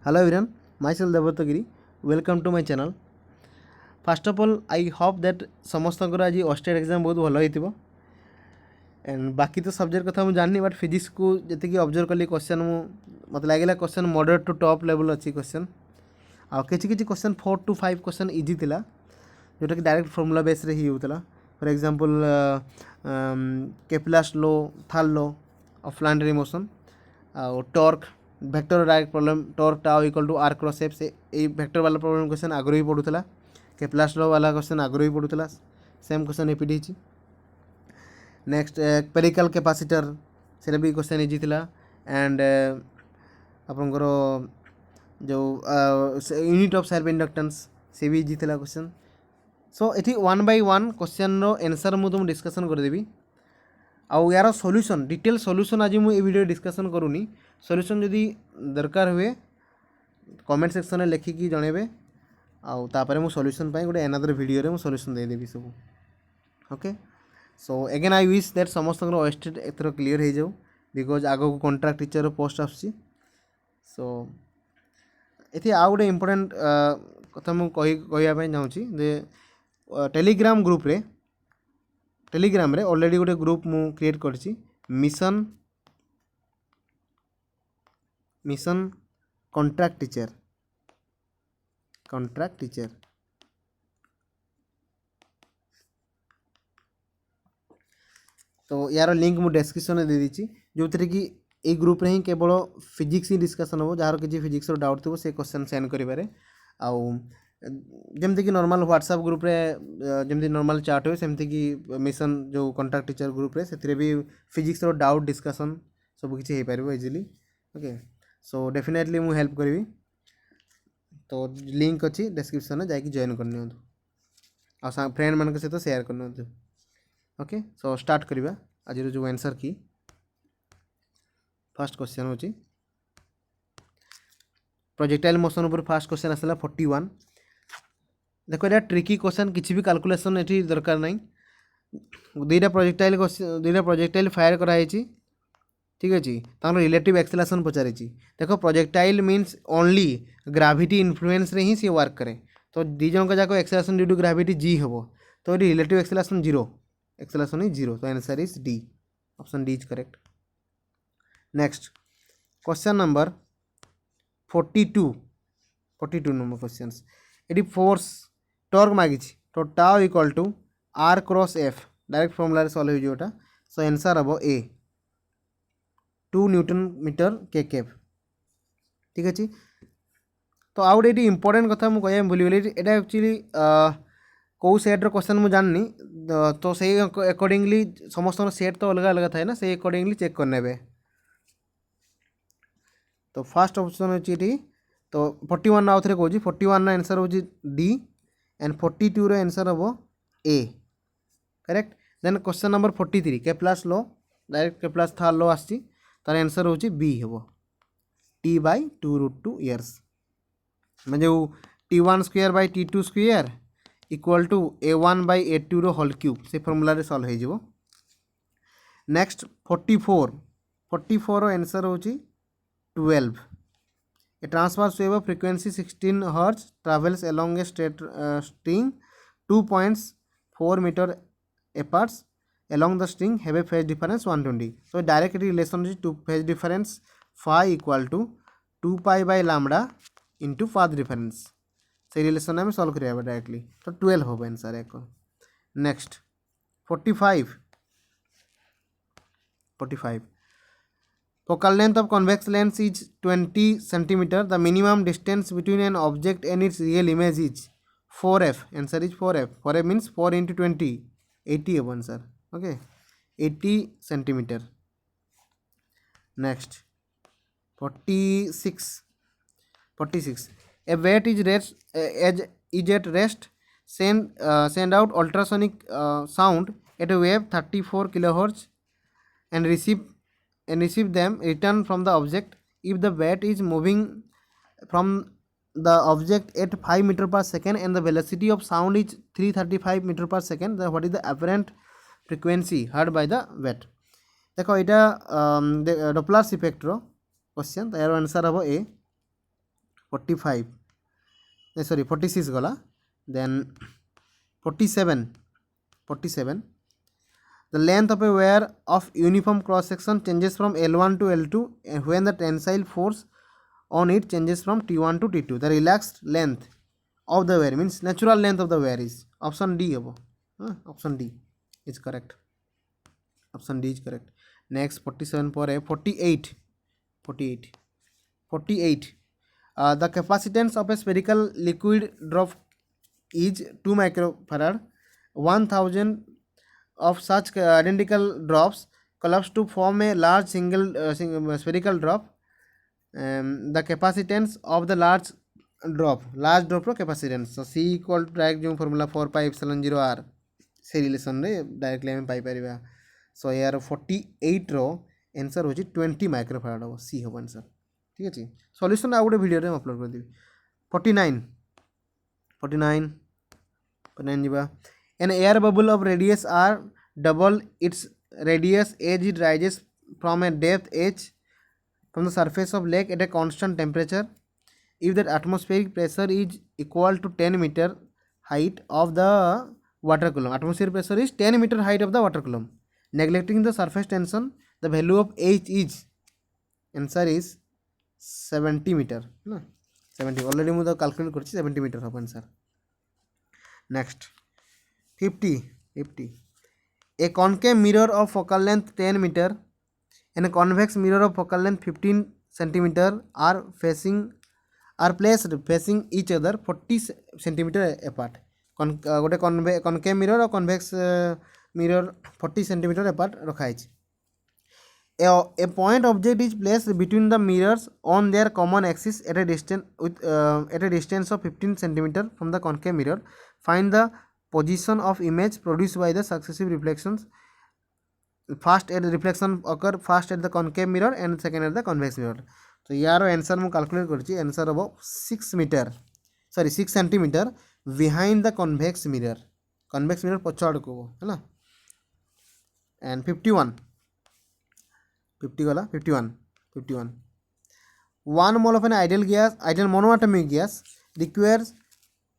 Hello everyone, myself Devatagiri. Welcome to my channel. First of all, I hope that समस्तଙ୍କର ଆଜି OSTED exam बहुत ଭଲ ହେଇଥିବ and बाकी तो सब्जेक्ट କଥା ମୁଁ ଜାଣିନି बट फिजिक्स को ଯେତିକି ଅବଜର୍ଭ କଲି क्वेश्चन ମୋତେ ଲାଗିଲା question moderate to top level ଅଛି क्वेश्चन ଆଉ କିଛି क्वेश्चन 4 to 5 क्वेश्चन इजी थिला जोटा कि डायरेक्ट फॉर्मूला बेस रे ही होतला for example Kepler's law third law of planetary motion और torque vector direct problem torque tau equal to R cross F से ये वेक्टर वाला प्रॉब्लम क्वेश्चन आगु ही पड़ूला केप्लास लॉ वाला क्वेश्चन आगु ही पड़ूला सेम क्वेश्चन रिपीट होती नेक्स्ट पेरिकल कैपेसिटर से भी क्वेश्चन इजी थिला एंड आपंकर जो यूनिट ऑफ सेल्फ इंडक्टेंस से भी इजी थिला क्वेश्चन सो ये 1 by 1 क्वेश्चन रो आंसर मु तुम डिस्कशन करदेवी आउ यार सॉल्यूशन डिटेल सॉल्यूशन आज मुझे वीडियो डिस्कशन करूनी सॉल्यूशन जदि दरकार हुए कमेंट सेक्शन में लिखिकी जनइबे आउ तापर मु सॉल्यूशन पाई गोटे अनदर वीडियो रे मु सॉल्यूशन दे देबी सब okay so again I wish that समस्त OSTED एथर क्लियर हो जाऊ बिकॉज आगो को कॉन्ट्रैक्ट टीचर पोस्ट आसी सो ये आउ गोटे इम्पोर्टेंट कथा मु कहवाई चाहूँगी जे टेलीग्राम ग्रुप रे टेलीग्राम रे ऑलरेडी गोटे ग्रुप मु क्रिएट करछि मिशन कॉन्ट्रैक्ट टीचर तो यार लिंक मु डिस्क्रिप्शन में दे दीची जो थे कि ये ग्रुप रे ही केवल फिजिक्स ही डिस्कशन हो जार किसी फिजिक्स डाउट थो से क्वेश्चन सेंड करें आउ जमती कि नॉर्मल व्हाट्सएप ग्रुप रे जमती नॉर्मल चैट हुए सेमती कि मिशन जो कॉन्ट्रैक्ट टीचर ग्रुप रे से भी फिजिक्स डाउट डिस्कशन सब किसी हो पार इजिली ओके सो डेफिनेटली मु हेल्प करी तो लिंक अच्छी डिस्क्रिप्शन में जाकि जॉइन करनी आ फ्रेंड मान सहित शेयर करनी ओके सो स्टार्ट करवा आज जो आंसर की फर्स्ट क्वेश्चन होची प्रोजेक्टाइल मोशन ऊपर फर्स्ट क्वेश्चन आसला 41 देखो ये ट्रिकी क्वेश्चन किसी भी कैलकुलेशन ये दरकार नहीं दुईटा प्रोजेक्टाइल फायर कराई ठीक अच्छे रिलेटिव एक्सेलरेशन पचारि देखो projectile means only gravity influence रे ही सी वर्क करे तो दी जन जाक acceleration due to gravity G हम तो ये रिलेटिव एक्सेलरेशन जीरो तो answer is D option D is correct next question number 42 number question ये फोर्स टॉर्क मागी तो tau equal to R cross F direct formula solve होटा so answer हम A 2 Newton metre के केफ ठीक अच्छे तो आउ गोटे इम्पोर्टेंट कथा मुझे भूलीगली यहाँ एक्चुअली कौ सेट्र क्वेश्चन मुझे जाननी तो से अकॉर्डिंगली समस्त सेट तो अलग अलग थाए ना से अकॉर्डिंगली चेक करने तो फर्स्ट ऑप्शन अच्छी तो 41 आउ थे कौन 41 आंसर हूँ डी एंड 42 आंसर हम A correct then question number 43 Kepler's law direct Kepler's third law आसी तार आंसर हूँ बी हम T/2√2 इयर्स मैं जो T1² by T2² equal to A1/A2 whole cube से फॉर्मूला सॉल्व हो नेक्स्ट 44 आंसर हूँ 12 a transverse wave frequency 16 hertz travels along a straight string 2.4 metre apart along the string have a phase difference 120 so direct relation is to phase difference phi equal to 2 pi by lambda into path difference से relation में solve करिए directly तो 12 हो answer एक next 45 focal length of convex lens is 20 centimeter the minimum distance between an object and its real image is 4f answer is 4f means 4 into 20 80 of answer okay 80 centimeter next 46 a weight is at rest send out ultrasonic sound at a wave 34 kilohertz and receive them return from the object if the weight is moving from the object at 5 meter per second and the velocity of sound is 335 meter per second then what is the apparent frequency heard by the weight देखो यहाँ Doppler's effect रो question तो यार answer हम ए 45 sorry 46 गला then 47 the length of a wire of uniform cross section changes from L1 to L2 when the tensile force on it changes from T1 to T2. The relaxed length of the wire means natural length of the wire is option D habo. Option D is correct. Option D is correct. Next 47 pore 48 the capacitance of a spherical liquid drop is 2 microfarad. 1000 of such identical drops collapse to form a large single spherical drop. The capacitance of the large drop ro capacitance, so C equal to direct जो formula 4 pi epsilon 0 r से relation रे directly आम Piper. सो यार 48 रो answer हो 20 माइक्रोफाराड हम सी हम answer. ठीक अच्छे सल्यूशन आ गोटे भिडियो अपलोड करदेवी. 49 जा an air bubble of radius r double its radius as it rises from a depth h from the surface of lake at a constant temperature. If that atmospheric pressure is equal to 10 meter height of the water column, atmospheric pressure is 10 meter height of the water column, neglecting the surface tension, the value of h is, answer is 70 meter na 70 already mu calculate करछि 70 meter of answer. Next 50 a concave mirror of focal length 10 meter and a convex mirror of focal length 15 centimeter are placed facing each other 40 centimeter apart. गोटे concave mirror और convex mirror 40 centimeter apart रखा है. A point object is placed between the mirrors on their common axis at a distance of 15 centimeter from the concave mirror. Find the position of image produced by the successive reflections. First at reflection occur first at the concave mirror and second at the convex mirror. तो यार answer मु calculate करछि. Answer हम 6 centimetre behind the convex mirror पछाड़ को है ना. And 51 गला 51 1 mole of an ideal monoatomic gas requires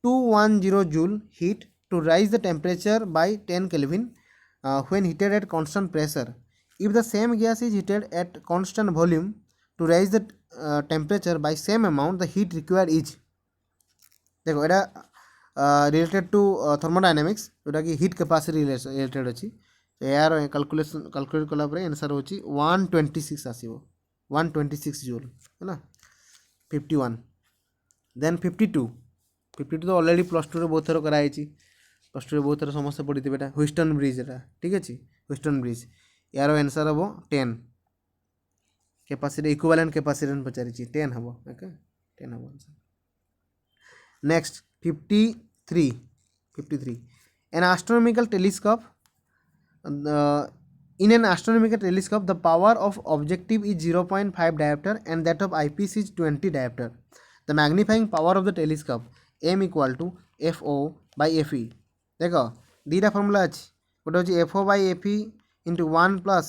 210 joule heat to rise the temperature by 10 Kelvin when heated at constant pressure. If the same gas is heated at constant volume to raise the temperature by same amount, the heat required is, देखो एटा related to thermodynamics जोटा कि heat capacity related अच्छी. यार calculate कला answer हो 126 आसो 126 joule है ना. 51 देन 52 तो ऑलरेडी प्लस टू बहुत थर कराई. प्लस टू बहुत थर समस्त पढ़ी थे ह्यूस्टन ब्रिज एटा. ठीक अच्छे ह्यूस्टन ब्रिज यार आंसर हम 10 कैपेसिटी इक्विवेलेंट कैपेसिटी पचारि 10 हम ओके 10 हम answer. Next 53 an astronomical telescope in an astronomical telescope the power of objective is 0.5 diopter and that of eyepiece is 20 diopter. The magnifying power of the telescope m equal to fo by fe. देखो दीटा formula अच्छी गोटे हूँ fo by fe into 1 plus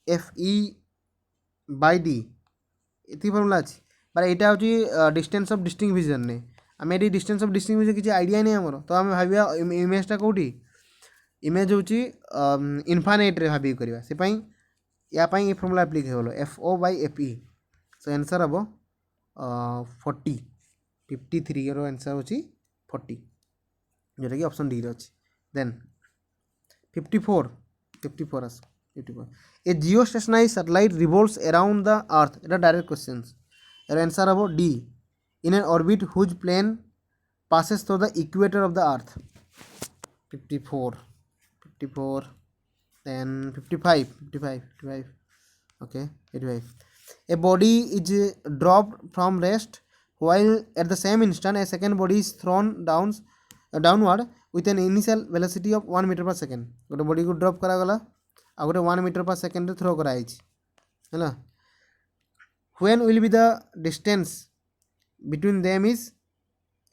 fe by d ये formula अच्छी पर यहाँ हूँ distance of distinct vision ने आम ये डिस्टेंस ऑफ डिस्टिंक्ट विजन किसी आइडिया नहीं आमर तो आम भाविया इमेजटा कौटी इमेज हूँ इनफाइनाइट रे भाविक करवा से या ये formula applicable fo by fe. So answer हम 40 53 रो आंसर हूँ 40 जोटा कि ऑप्शन डी अच्छी. देन 54 आस 54 a geostationary satellite revolves around the earth. एटा डायरेक्ट क्वेश्चंस यार आंसर हम D in an orbit whose plane passes through the equator of the earth. 54 then 55 okay 85 a body is dropped from rest while at the same instant a second body is thrown downward with an initial velocity of 1 meter per second. गोटे body को drop करा गला आ गोटे 1 meter per second रे throw कराई है ना. when will be the distance between them is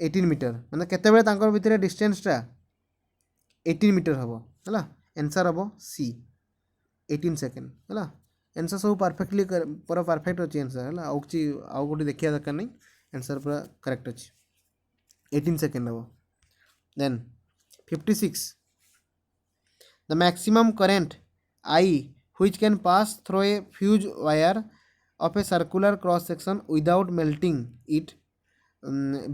18 metre मतलब केते भितर डिस्टेंसटा 18 मीटर हम है. आंसर हम सी 18 सेकेंड है. आंसर सब परफेक्टली पूरा परफेक्ट अच्छी आंसर है आउ गोटे देखा दरकार नहीं आंसर पूरा करेक्ट अच्छे 18 सेकेंड हम then 56 the maximum current I which can pass through a fuse wire of a circular cross section without melting it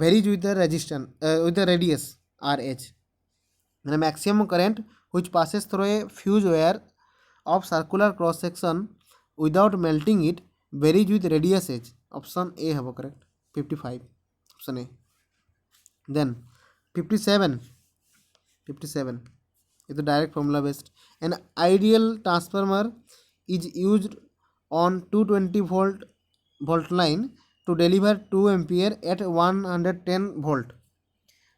varies with the resistance with the radius RH. The maximum current which passes through a fuse wire of circular cross section without melting it varies with radius h. Option A have correct 55 option A. Then 57 is the direct formula based. An ideal transformer is used on 220 volt line to deliver 2 ampere at 110 volt.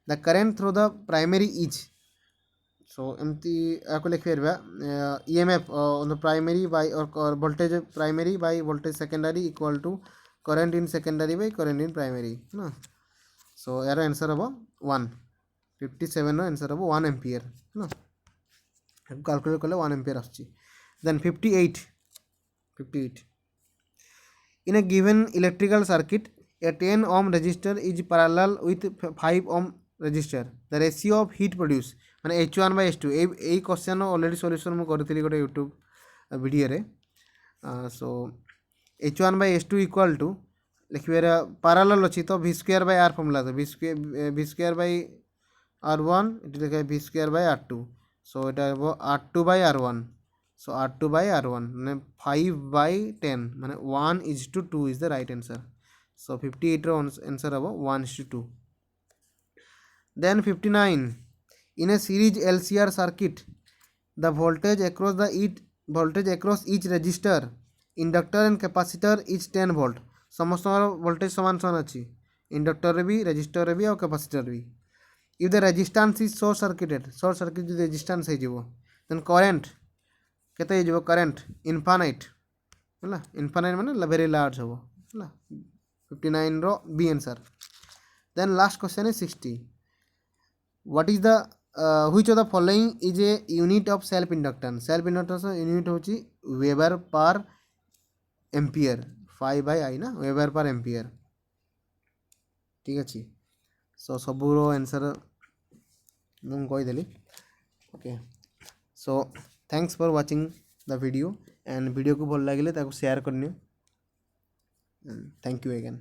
The current through the primary is so एमती आपको लिख फेरवा EMF on the primary by or voltage primary by voltage secondary equal to current in secondary by current in primary ना so यार answer हम 1 57 answer हम 1 ampere ना calculate कले 1 ampere आसुची then 58 in a given electrical circuit a 10 ohm resistor is parallel with 5 ohm resistor the ratio of heat produced माने H1 by H2 এই question already solution मु करथिली गोटे यूट्यूब वीडियो रे so H1 by H2 equal to लिखिबे parallel अछि तो v square by r formula तो v square by r1 इट लिखे v square by r2 so एटा हो r2 by r1 so r2 by r1 माने 5 by 10 माने 1:2 is the right answer so 58 row answer हो 1:2 then 59 in a series LCR circuit the voltage across each resistor inductor and capacitor is 10 volt समस्त voltage समान समान अच्छी inductor रे भी resistor रे भी और कैपेसिटर भी if the resistance is short circuit जो रेजिस्टेंस है जीवो then current केते जीवो current infinite होला infinite माने very large हो होला 59 रो बी answer then last question is 60 what is the which of the following is a unit of self inductance unit होची weber per ampere 5 by I ना weber per ampere ठीक अच्छी सो सबूरो आंसर मुझे कहीदेली okay so thanks for watching the video and video को भल लगे शेयर करनी थैंक यू अगेन।